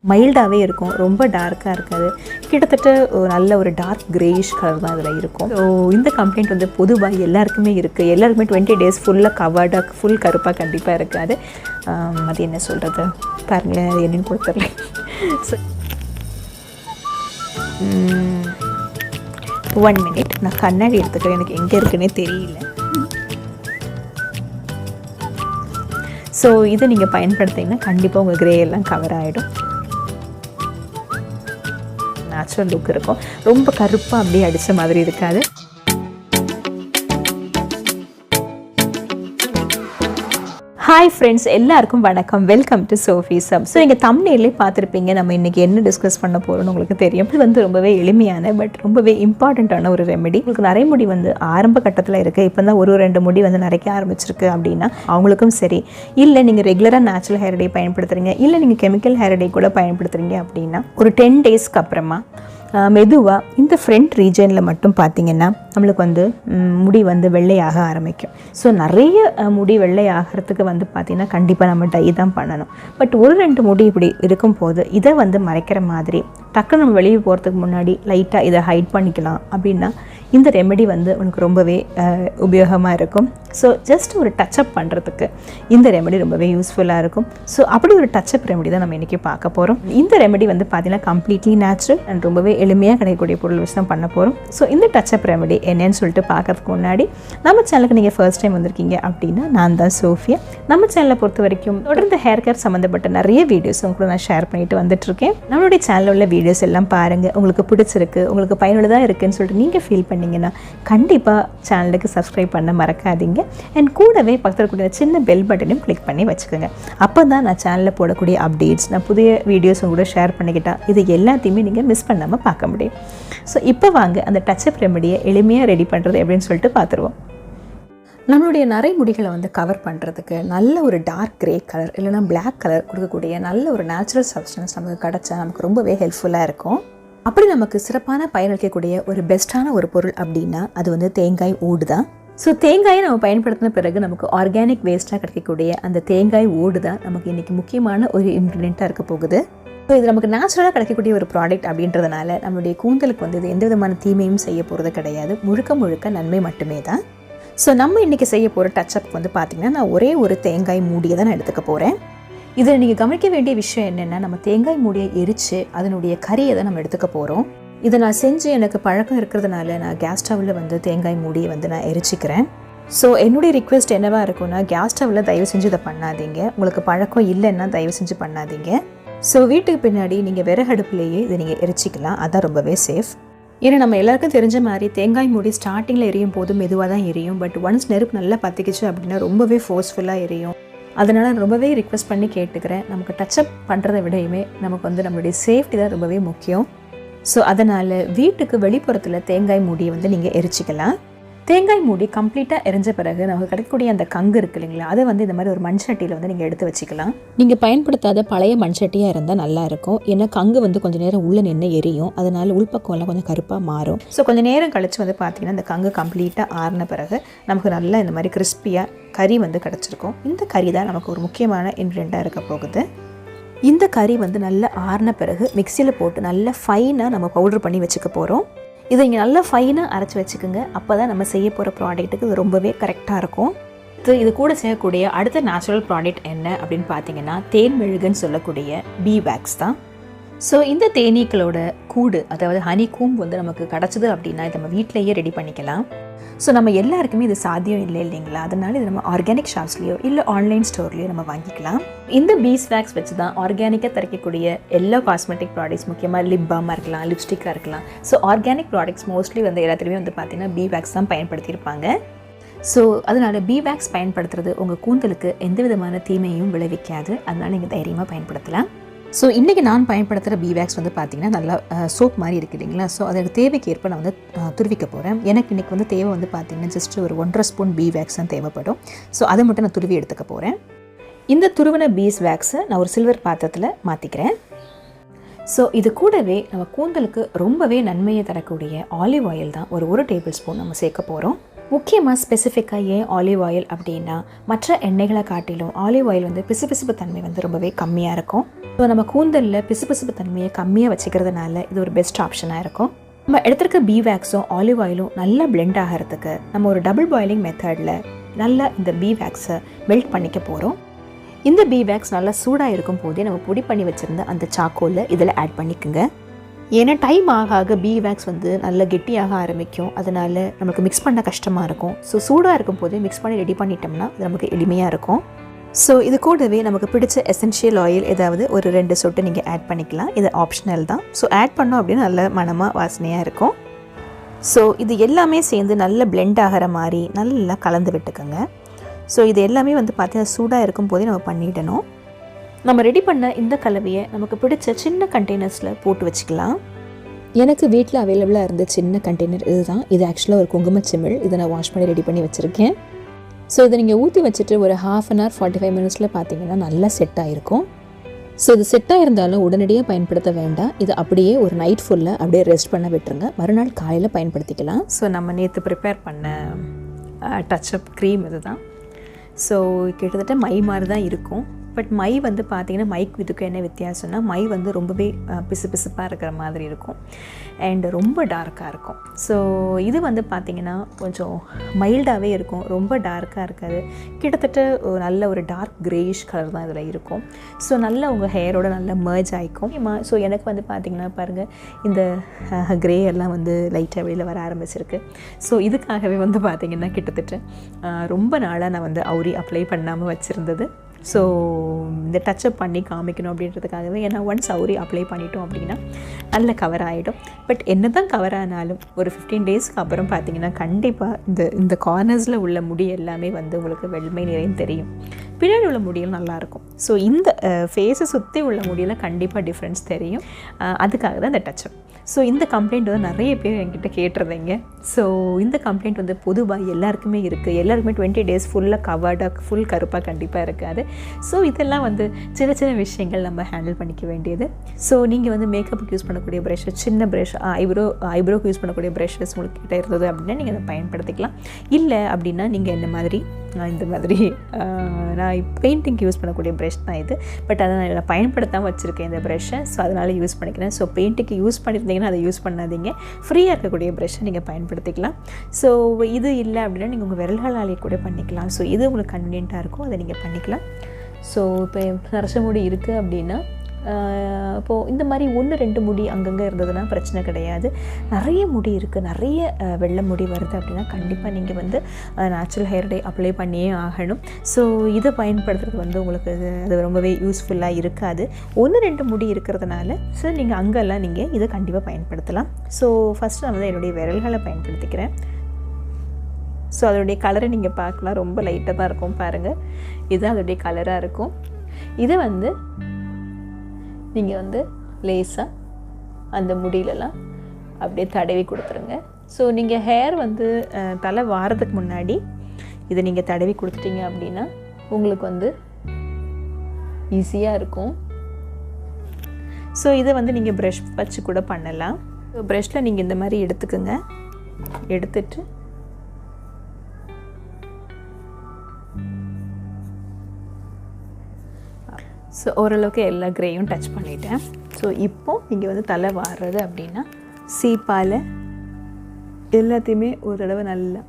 மைல்டாகவே இருக்கும், ரொம்ப டார்க்காக இருக்காது. கிட்டத்தட்ட நல்ல ஒரு டார்க் கிரேயிஷ் கலர் தான் அதில் இருக்கும். ஸோ இந்த கம்ப்ளைண்ட் வந்து பொதுவாக எல்லாருக்குமே இருக்குது. எல்லாருக்குமே 20 days ஃபுல்லாக கவர்டாக ஃபுல் கருப்பாக கண்டிப்பாக இருக்காது. அது என்ன சொல்கிறது பாருங்களேன், அது என்னென்னு கொடுத்துர்ல. ஸோ 1 minute நான் கண்ணாடி எடுத்துக்கிறேன், எனக்கு எங்கே இருக்குன்னே தெரியல. ஸோ இதை நீங்கள் பயன்படுத்திங்கன்னா கண்டிப்பாக உங்கள் கிரே எல்லாம் கவர் ஆகிடும். நேச்சுரல் லுக் இருக்கும், ரொம்ப கருப்பாக அப்படியே அடித்த மாதிரி இருக்காது. ஹாய் ஃப்ரெண்ட்ஸ், எல்லாருக்கும் வணக்கம். Welcome to Sophie sub. So நீங்கள் தம்ப்நெயிலே பார்த்துருப்பீங்க நம்ம இன்றைக்கி என்ன டிஸ்கஸ் பண்ண போகிறோம்னு உங்களுக்கு தெரியும். இது வந்து ரொம்பவே எளிமையான பட் ரொம்பவே இம்பார்ட்டண்ட்டான ஒரு ரெமெடி. உங்களுக்கு நிறைய முடி வந்து ஆரம்ப கட்டத்தில் இருக்குது, இப்போ தான் ஒரு 2 முடி வந்து நிறைக்க ஆரம்பிச்சிருக்கு அப்படின்னா அவங்களுக்கும் சரி, இல்லை நீங்கள் ரெகுலராக நேச்சுரல் ஹேர் டே பயன்படுத்துகிறீங்க, இல்லை நீங்கள் கெமிக்கல் ஹேர் டே கூட பயன்படுத்துகிறீங்க அப்படின்னா ஒரு 10 daysக்கு அப்புறமா மெதுவாக இந்த ஃப்ரண்ட் ரீஜனில் மட்டும் பார்த்திங்கன்னா நம்மளுக்கு வந்து முடி வந்து வெள்ளையாக ஆரம்பிக்கும். ஸோ நிறைய முடி வெள்ளையாகிறதுக்கு வந்து பார்த்திங்கன்னா கண்டிப்பாக நம்ம டை தான் பண்ணணும். பட் 1-2 முடி இப்படி இருக்கும்போது இதை வந்து மறைக்கிற மாதிரி டக்குன்னு நம்ம வெளியே போகிறதுக்கு முன்னாடி லைட்டாக இதை ஹைட் பண்ணிக்கலாம் அப்படின்னா இந்த ரெமெடி வந்து உனக்கு ரொம்பவே உபயோகமாக இருக்கும். ஸோ ஜஸ்ட் ஒரு டச்சப் பண்ணுறதுக்கு இந்த ரெமெடி ரொம்பவே யூஸ்ஃபுல்லாக இருக்கும். ஸோ அப்படி ஒரு டச்சப் ரெமெடி தான் நம்ம இன்றைக்கி பார்க்க போகிறோம். இந்த ரெமெடி வந்து பார்த்திங்கன்னா கம்ப்ளீட்லி நேச்சுரல் அண்ட் ரொம்பவே எளிமையாக கிடைக்கக்கூடிய பொருள் வச்சு தான் பண்ண போகிறோம். ஸோ இந்த டச்சப் ரெமெடி என்னன்னு சொல்லிட்டு பார்க்கறதுக்கு முன்னாடி நம்ம சேனலுக்கு நீங்கள் ஃபர்ஸ்ட் டைம் வந்திருக்கீங்க அப்படின்னா நான் தான் சோஃபியா. நம்ம சேனலை பொறுத்த வரைக்கும் தொடர்ந்து ஹேர் கேர் சம்மந்தப்பட்ட நிறைய வீடியோஸ் உங்களுக்கு நான் ஷேர் பண்ணிட்டு வந்துட்டுருக்கேன். நம்மளுடைய சேனலில் உள்ள வீடியோஸ் எல்லாம் பாருங்கள், உங்களுக்கு பிடிச்சிருக்கு, உங்களுக்கு பயனுள்ளதாக இருக்குதுன்னு சொல்லிட்டு நீங்கள் ஃபீல் பண்ணிங்கன்னா கண்டிப்பாக சேனலுக்கு சப்ஸ்கிரைப் பண்ண மறக்காதீங்க. அண்ட் கூடவே பக்கத்தில் கூட சின்ன பெல் பட்டனையும் கிளிக் பண்ணி வச்சுக்கோங்க. அப்போ தான் நான் சேனலில் போடக்கூடிய அப்டேட்ஸ், நான் புதிய வீடியோஸ் கூட ஷேர் பண்ணிக்கிட்டால் இது எல்லாத்தையுமே நீங்கள் மிஸ் பண்ணாமல் பார்க்க முடியும். ஸோ இப்போ வாங்க அந்த டச்சப் ரெமெடியை எளிமையாக ரெடி பண்ணுறது எப்படின்னு சொல்லிட்டு பார்த்துருவோம். நம்மளுடைய நரை முடிகளை வந்து கவர் பண்ணுறதுக்கு நல்ல ஒரு டார்க் கிரே கலர் இல்லைனா பிளாக் கலர் கொடுக்கக்கூடிய நல்ல ஒரு நேச்சுரல் சப்ஸ்டன்ஸ் நமக்கு கிடச்சா நமக்கு ரொம்பவே ஹெல்ப்ஃபுல்லாக இருக்கும். அப்படி நமக்கு சிறப்பான பயனளிக்கக்கூடிய ஒரு பெஸ்ட்டான ஒரு பொருள் அப்படின்னா அது வந்து தேங்காய் ஓடு தான். ஸோ தேங்காயை நம்ம பயன்படுத்தின பிறகு நமக்கு ஆர்கானிக் வேஸ்ட்டாக கிடைக்கக்கூடிய அந்த தேங்காய் ஓடு தான் நமக்கு இன்றைக்கி முக்கியமான ஒரு இன்க்ரீடியண்ட்டாக இருக்க போகுது. ஸோ இது நமக்கு நேச்சுரலாக கிடைக்கக்கூடிய ஒரு ப்ராடக்ட் அப்படின்றதுனால நம்மளுடைய கூந்தலுக்கு வந்து இது எந்த விதமான தீமையும் செய்ய போகிறது கிடையாது, முழுக்க முழுக்க நன்மை மட்டுமே தான். ஸோ நம்ம இன்றைக்கி செய்ய போகிற டச்சப் வந்து பார்த்திங்கன்னா நான் ஒரே ஒரு தேங்காய் மூடியை தான் நான் எடுத்துக்க போகிறேன். இதில் நீங்கள் கவனிக்க வேண்டிய விஷயம் என்னென்னா நம்ம தேங்காய் மூடியை எரித்து அதனுடைய கறியை தான் நம்ம எடுத்துக்க போகிறோம். இதை நான் செஞ்சு எனக்கு பழக்கம் இருக்கிறதுனால நான் கேஸ் ஸ்டவ்வில் வந்து தேங்காய் மூடியை வந்து நான் எரிச்சிக்கிறேன். ஸோ என்னுடைய ரிக்வெஸ்ட் என்னவாக இருக்கும்னா கேஸ் ஸ்டவ்வில் தயவு செஞ்சு இதை பண்ணாதீங்க, உங்களுக்கு பழக்கம் இல்லைன்னா தயவு செஞ்சு பண்ணாதீங்க. ஸோ வீட்டுக்கு பின்னாடி நீங்கள் விறகு அடுப்புலேயே இதை நீங்கள் எரிச்சிக்கலாம், அதுதான் ரொம்பவே சேஃப். ஏன்னா நம்ம எல்லாருக்கும் தெரிஞ்ச மாதிரி தேங்காய் மூடி ஸ்டார்டிங்கில் எரியும் போது மெதுவாக தான் எரியும், பட் ஒன்ஸ் நெருப்பு நல்லா பற்றிக்கிச்சு அப்படின்னா ரொம்பவே ஃபோர்ஸ்ஃபுல்லாக எரியும். அதனால் ரொம்பவே ரிக்வெஸ்ட் பண்ணி கேட்டுக்கிறேன், நமக்கு டச்சப் பண்ணுறதை விடையுமே நமக்கு வந்து நம்மளுடைய சேஃப்டி தான் ரொம்பவே முக்கியம். ஸோ அதனால் வீட்டுக்கு வெளிப்புறத்தில் தேங்காய் மூடியை வந்து நீங்கள் எரிச்சிக்கலாம். தேங்காய் மூடி கம்ப்ளீட்டாக எரிஞ்ச பிறகு நமக்கு கிடைக்கக்கூடிய அந்த கங்கு இருக்குது இல்லைங்களா, அதை வந்து இந்த மாதிரி ஒரு மண்சட்டியில் வந்து நீங்கள் எடுத்து வச்சுக்கலாம். நீங்கள் பயன்படுத்தாத பழைய மண்சட்டியாக இருந்தால் நல்லாயிருக்கும். ஏன்னா கங்கு வந்து கொஞ்சம் நேரம் உள்ளே நின்று எரியும், அதனால் உள்பக்கம்லாம் கொஞ்சம் கருப்பாக மாறும். ஸோ கொஞ்சம் நேரம் கழித்து வந்து பார்த்திங்கன்னா இந்த கங்கு கம்ப்ளீட்டாக ஆறின பிறகு நமக்கு நல்லா இந்த மாதிரி கிறிஸ்பியாக கறி வந்து கிடச்சிருக்கும். இந்த கறி தான் நமக்கு ஒரு முக்கியமான இன்க்ரீடியண்ட்டாக இருக்க போகுது. இந்த கறி வந்து நல்லா ஆறின பிறகு மிக்சியில் போட்டு நல்லா ஃபைனாக நம்ம பவுடர் பண்ணி வச்சுக்க போகிறோம். இதை இங்கே நல்லா ஃபைனாக அரைச்சி வச்சுக்கோங்க, அப்போ தான் நம்ம செய்ய போகிற ப்ராடக்ட்டுக்கு இது ரொம்பவே கரெக்டாக இருக்கும். இது கூட செய்யக்கூடிய அடுத்த நேச்சுரல் ப்ராடக்ட் என்ன அப்படின்னு பார்த்தீங்கன்னா தேன் மெழுகுன்னு சொல்லக்கூடிய பீ வேக்ஸ் தான். ஸோ இந்த தேனீக்களோட கூடு, அதாவது ஹனி கூம்பு வந்து நமக்கு கிடச்சிது அப்படின்னா இதை நம்ம வீட்டிலையே ரெடி பண்ணிக்கலாம். ஸோ நம்ம எல்லாருக்குமே இது சாத்தியம் இல்லை இல்லைங்களா, அதனால இது நம்ம ஆர்கானிக் ஷாப்ஸ்லேயோ இல்லை ஆன்லைன் ஸ்டோர்லேயோ நம்ம வாங்கிக்கலாம். இந்த பீஸ் வேக்ஸ் வச்சு தான் ஆர்கானிக்காக தரைக்கக்கூடிய எல்லா காஸ்மெட்டிக் ப்ராடக்ட்ஸ், முக்கியமாக லிப் பாமாக இருக்கலாம், லிப்ஸ்டிக்காக இருக்கலாம். ஸோ ஆர்கானிக் ப்ராடக்ட்ஸ் மோஸ்ட்லி வந்து எல்லாத்துலேயுமே வந்து பார்த்திங்கன்னா பீ வேக்ஸ் தான் பயன்படுத்தியிருப்பாங்க. ஸோ அதனால் பீ வேக்ஸ் பயன்படுத்துறது உங்கள் கூந்தலுக்கு எந்த விதமான தீமையும் விளைவிக்காது, அதனால் நீங்கள் தைரியமாக பயன்படுத்தலாம். ஸோ இன்றைக்கி நான் பயன்படுத்துகிற பீ வேக்ஸ் வந்து பார்த்திங்கன்னா நல்லா சோப் மாதிரி இருக்குது இல்லைங்களா. ஸோ அதற்கு தேவைக்கு ஏற்ப நான் வந்து துருவிக்க போகிறேன். எனக்கு இன்றைக்கி வந்து தேவை வந்து பார்த்திங்கன்னா ஜஸ்ட் ஒரு 1.5 ஸ்பூன் பீ வேக்ஸ் தான் தேவைப்படும். ஸோ அதை மட்டும் நான் துருவி எடுத்துக்க போகிறேன். இந்த துருவின பீஸ் வேக்ஸை நான் ஒரு சில்வர் பாத்திரத்தில் மாற்றிக்கிறேன். ஸோ இது கூடவே நம்ம கூந்தலுக்கு ரொம்பவே நன்மையை தரக்கூடிய ஆலிவ் ஆயில் தான் ஒரு 1 டேபிள் ஸ்பூன் நம்ம சேர்க்க போகிறோம். முக்கியமாக ஸ்பெசிஃபிக்காக ஏன் ஆலிவ் ஆயில் அப்படின்னா, மற்ற எண்ணெய்களை காட்டிலும் ஆலிவ் ஆயில் வந்து பிசுபிசுப்பு தன்மை வந்து ரொம்பவே கம்மியாக இருக்கும். ஸோ நம்ம கூந்தலில் பிசுபிசுப்பு தன்மையை கம்மியாக வச்சுக்கிறதுனால இது ஒரு பெஸ்ட் ஆப்ஷனாக இருக்கும். நம்ம எடுத்துருக்க பீ வேக்ஸும் ஆலிவ் ஆயிலும் நல்லா பிளெண்ட் ஆகிறதுக்கு நம்ம ஒரு டபுள் பாயிலிங் மெத்தடில் நல்லா இந்த பீ வேக்ஸை மெல்ட் பண்ணிக்க போகிறோம். இந்த பீ வேக்ஸ் நல்லா சூடாக இருக்கும் போதே நம்ம பொடி பண்ணி வச்சுருந்த அந்த சாக்கோலை இதில் ஆட் பண்ணிக்கோங்க. ஏன்னா டைம் ஆக ஆக பீ வேக்ஸ் வந்து நல்லா கெட்டியாக ஆரம்பிக்கும். அதனால் நமக்கு மிக்ஸ் பண்ண கஷ்டமாக இருக்கும். ஸோ சூடாக இருக்கும் போதே மிக்ஸ் பண்ணி ரெடி பண்ணிட்டோம்னா அது நமக்கு எளிமையாக இருக்கும். ஸோ இது கூடவே நமக்கு பிடிச்ச எசென்ஷியல் ஆயில் ஏதாவது ஒரு 2 சொட்டு நீங்கள் ஆட் பண்ணிக்கலாம். இது ஆப்ஷனல் தான். ஸோ ஆட் பண்ணோம் அப்படின்னா நல்ல மணமாக வாசனையாக இருக்கும். ஸோ இது எல்லாமே சேர்ந்து நல்லா பிளெண்ட் ஆகிற மாதிரி நல்லா கலந்து விட்டுக்கோங்க. ஸோ இது எல்லாமே வந்து பார்த்தீங்கன்னா சூடாக இருக்கும் போதே நம்ம பண்ணிடணும். நம்ம ரெடி பண்ண இந்த கலவையை நமக்கு பிடிச்ச சின்ன கண்டெய்னர்ஸில் போட்டு வச்சுக்கலாம். எனக்கு வீட்டில் அவைலபிளாக இருந்த சின்ன கண்டெய்னர் இதுதான். இது ஆக்சுவலாக ஒரு குங்குமச்சிமிழ். இதை நான் வாஷ் பண்ணி ரெடி பண்ணி வச்சுருக்கேன். ஸோ இதை நீங்கள் ஊற்றி வச்சுட்டு ஒரு 1/2 hour 45 minutesல பார்த்தீங்கன்னா நல்லா செட் ஆகிருக்கும். ஸோ இது செட் ஆகிருந்தாலும் உடனடியாக பயன்படுத்த வேண்டாம். இது அப்படியே ஒரு நைட் ஃபுல்லாக அப்படியே ரெஸ்ட் பண்ண விட்டுருங்க. மறுநாள் காலையில் பயன்படுத்திக்கலாம். ஸோ நம்ம நேற்று ப்ரிப்பேர் பண்ண டச்சப் க்ரீம் இது தான். ஸோ கிட்டத்தட்ட மை மாதிரி தான் இருக்கும். பட் மை வந்து பார்த்திங்கன்னா மைக்கு இதுக்கு என்ன வித்தியாசம்னா, மை வந்து ரொம்பவே பிசுப்பாக இருக்கிற மாதிரி இருக்கும் அண்ட் ரொம்ப டார்க்காக இருக்கும். ஸோ இது வந்து பார்த்திங்கன்னா கொஞ்சம் மைல்டாகவே இருக்கும். ரொம்ப டார்க்காக இருக்காது. கிட்டத்தட்ட நல்ல ஒரு டார்க் கிரேயிஷ் கலர் தான் இதில் இருக்கும். ஸோ நல்லா உங்கள் ஹேரோட நல்லா மர்ஜ் ஆகிக்கும். ஸோ எனக்கு வந்து பார்த்திங்கன்னா பாருங்கள், இந்த க்ரே எல்லாம் வந்து லைட்டாக வெளியில் வர ஆரம்பிச்சிருக்கு. ஸோ இதுக்காகவே வந்து பார்த்திங்கன்னா கிட்டத்தட்ட ரொம்ப நாளாக நான் வந்து அவுரி அப்ளை பண்ணாமல் வச்சுருந்தது. ஸோ இந்த டச்சப் பண்ணி காமிக்கணும் அப்படின்றதுக்காகவே. ஏன்னா ஒன்ஸ் அவுரி அப்ளை பண்ணிட்டோம் அப்படின்னா நல்ல கவர் ஆகிடும். பட் என்ன தான் கவர் ஆனாலும் ஒரு 15 daysக்கு அப்புறம் பார்த்திங்கன்னா கண்டிப்பாக இந்த கார்னர்ஸில் உள்ள முடி எல்லாமே வந்து உங்களுக்கு வெள்மை நிறைந்து தெரியும். பின்னாடி உள்ள முடியல் நல்லாயிருக்கும். ஸோ இந்த ஃபேஸை சுற்றி உள்ள முடியல கண்டிப்பாக டிஃப்ரென்ஸ் தெரியும். அதுக்காக தான் இந்த டச்சப். ஸோ இந்த கம்ப்ளைண்ட் வந்து நிறைய பேர் என்கிட்ட கேட்டுருந்தீங்க. ஸோ இந்த கம்ப்ளைண்ட் வந்து பொதுவாக எல்லாருக்குமே இருக்குது. எல்லாருக்குமே 20 days ஃபுல்லாக கவர்டாக ஃபுல் கருப்பாக கண்டிப்பாக இருக்காது. ஸோ இதெல்லாம் வந்து சின்ன சின்ன விஷயங்கள் நம்ம ஹேண்டில் பண்ணிக்க வேண்டியது. ஸோ நீங்கள் வந்து மேக்கப்புக்கு யூஸ் பண்ணக்கூடிய ப்ரஷ்ஷஸ், சின்ன ப்ரஷ், ஐப்ரோக்கு யூஸ் பண்ணக்கூடிய ப்ரஷ்ஷஸ் உங்களுக்கு கிட்ட இருந்தது அப்படின்னா நீங்கள் அதை பயன்படுத்திக்கலாம். இல்லை அப்படின்னா நீங்கள் இந்த மாதிரி நான் பெயிண்டிங்க்கு யூஸ் பண்ணக்கூடிய ப்ரஷ் தான் இது. பட் அதை நான் பயன்படுத்தாமல் வச்சுருக்கேன் இந்த ப்ரஷ்ஷை. ஸோ அதனால் யூஸ் பண்ணிக்கிறேன். ஸோ பெயிண்டிங்க்கு யூஸ் பண்ணியிருந்தீங்கன்னா அதை யூஸ் பண்ணாதீங்க. ஃப்ரீயாக இருக்கக்கூடிய ப்ரஷ்ஷை நீங்கள் பயன்படுத்திக்கலாம். ஸோ இது இல்லை அப்படின்னா நீங்கள் உங்கள் விரல்களாலே கூட பண்ணிக்கலாம். ஸோ இது உங்களுக்கு கன்வீனியண்ட்டாக இருக்கும், அதை நீங்கள் பண்ணிக்கலாம். ஸோ இப்போ நரச முடி இருக்குது அப்படின்னா இப்போது இந்த மாதிரி 1-2 முடி அங்கங்கே இருந்ததுன்னா பிரச்சனை கிடையாது. நிறைய முடி இருக்குது, நிறைய வெள்ளை முடி வருது அப்படின்னா கண்டிப்பாக நீங்கள் வந்து நேச்சுரல் ஹேர் டே அப்ளை பண்ணியே ஆகணும். ஸோ இதை பயன்படுத்துறது வந்து உங்களுக்கு அது ரொம்பவே யூஸ்ஃபுல்லாக இருக்காது. 1-2 முடி இருக்கிறதுனால ஸோ நீங்கள் அங்கெல்லாம் நீங்கள் இதை கண்டிப்பாக பயன்படுத்தலாம். ஸோ ஃபஸ்ட்டு நான் வந்து என்னுடைய விரல்களை பயன்படுத்திக்கிறேன். ஸோ அதோடைய கலரை நீங்கள் பார்க்கலாம், ரொம்ப லைட்டாக தான் இருக்கும் பாருங்கள். இதுதான் அதோடைய கலராக இருக்கும். இதை வந்து நீங்கள் வந்து லேசாக அந்த முடியிலலாம் அப்படியே தடவி கொடுத்துருங்க. ஸோ நீங்கள் ஹேர் வந்து தலை வாரத்துக்கு முன்னாடி இதை நீங்கள் தடவி கொடுத்துட்டீங்க அப்படின்னா உங்களுக்கு வந்து ஈஸியாக இருக்கும். ஸோ இதை வந்து நீங்கள் ப்ரஷ் வச்சு கூட பண்ணலாம். ஸோ ப்ரஷ்ஷில் நீங்கள் இந்த மாதிரி எடுத்துக்கோங்க. எடுத்துட்டு ஸோ ஓரளவுக்கு எல்லா க்ரேயும் டச் பண்ணிட்டேன். ஸோ இப்போது நீங்கள் வந்து தலை வாடுறது அப்படின்னா சீப்பால் எல்லாத்தையுமே ஒரு தடவை நல்லா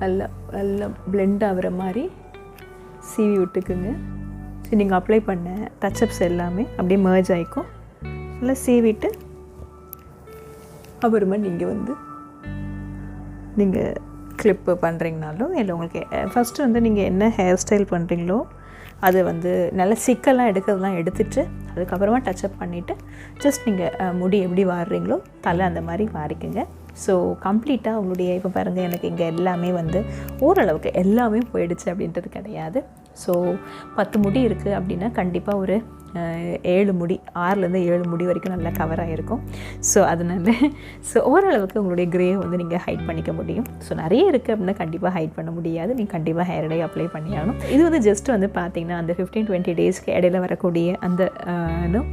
நல்லா நல்லா பிளெண்ட் ஆகிற மாதிரி சீவி விட்டுக்குங்க. ஸோ நீங்கள் அப்ளை பண்ண டச்சப்ஸ் எல்லாமே அப்படியே மர்ஜ் ஆகிக்கும். நல்லா சீவிட்டு அப்புறமா நீங்கள் கிளிப்பு பண்ணுறீங்கனாலும் இல்லை உங்களுக்கு ஃபஸ்ட்டு வந்து நீங்கள் என்ன ஹேர் ஸ்டைல் பண்ணுறீங்களோ அது வந்து நல்ல சிக்கெல்லாம் எடுக்கிறதுலாம் எடுத்துகிட்டு அதுக்கப்புறமா டச்சப் பண்ணிவிட்டு ஜஸ்ட் நீங்கள் முடி எப்படி வாடுறீங்களோ தலை அந்த மாதிரி வாரிக்குங்க. ஸோ கம்ப்ளீட்டாக உங்களுடைய இப்போ பாருங்கள், எனக்கு இங்கே எல்லாமே வந்து ஓரளவுக்கு எல்லாமே போயிடுச்சு அப்படின்றது கிடையாது. ஸோ 10 முடி இருக்குது அப்படின்னா கண்டிப்பாக ஒரு 7 முடி 6லேருந்து 7 முடி வரைக்கும் நல்லா கவர் ஆகிருக்கும். ஸோ அதனால் ஓரளவுக்கு உங்களுடைய க்ரே வந்து நீங்கள் ஹைட் பண்ணிக்க முடியும். ஸோ நிறைய இருக்குது அப்படின்னா கண்டிப்பாக ஹைட் பண்ண முடியாது. நீங்கள் கண்டிப்பாக ஹேர் டை அப்ளை பண்ணியாகணும். இது வந்து ஜஸ்ட் வந்து பார்த்திங்கன்னா அந்த 15-20 டேஸ்க்கு இடையில வரக்கூடிய அந்த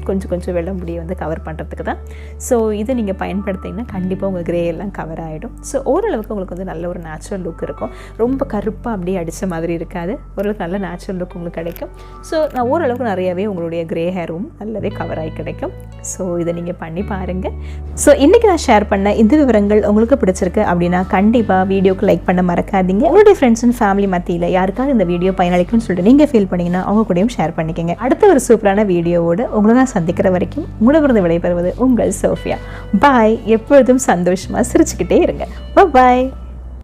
கொஞ்சம் வெள்ளை முடியை வந்து கவர் பண்ணுறதுக்கு தான். ஸோ இதை நீங்கள் பயன்படுத்திங்கன்னா கண்டிப்பாக உங்கள் க்ரே எல்லாம் கவர் ஆகிடும். ஸோ ஓரளவுக்கு உங்களுக்கு வந்து நல்ல ஒரு நேச்சுரல் லுக் இருக்கும். ரொம்ப கருப்பாக அப்படியே அடித்த மாதிரி இருக்காது. ஓரளவுக்கு நல்ல நேச்சுரல் லுக் உங்களுக்கு கிடைக்கும். ஸோ நான் ஓரளவுக்கு நிறையவே உங்களுடைய க்ரே ஹேரும் நல்லாவே கவர் ஆகி கிடைக்கும். ஸோ இதை நீங்கள் பண்ணி பாருங்கள். ஸோ இன்றைக்கி நான் ஷேர் பண்ண இந்த விவரங்கள் உங்களுக்கு பிடிச்சிருக்கு அப்படின்னா கண்டிப்பாக வீடியோக்கு லைக் பண்ண மறக்காதீங்க. உங்களுடைய ஃப்ரெண்ட்ஸ் அண்ட் ஃபேமிலி மத்தியில் யாருக்காவது இந்த வீடியோ பயனளிக்கும்னு சொல்லிட்டு நீங்கள் ஃபீல் பண்ணிங்கன்னா அவங்க கூடயும் ஷேர் பண்ணிக்கங்க. அடுத்த ஒரு சூப்பரான வீடியோவோடு உங்களை நான் சந்திக்கிற வரைக்கும் உங்களிடமிருந்து விடைபெறுவது உங்கள் சோஃபியா. பாய். எப்பொழுதும் சந்தோஷமாக சிரிச்சுக்கிட்டே இருங்க. பாய்.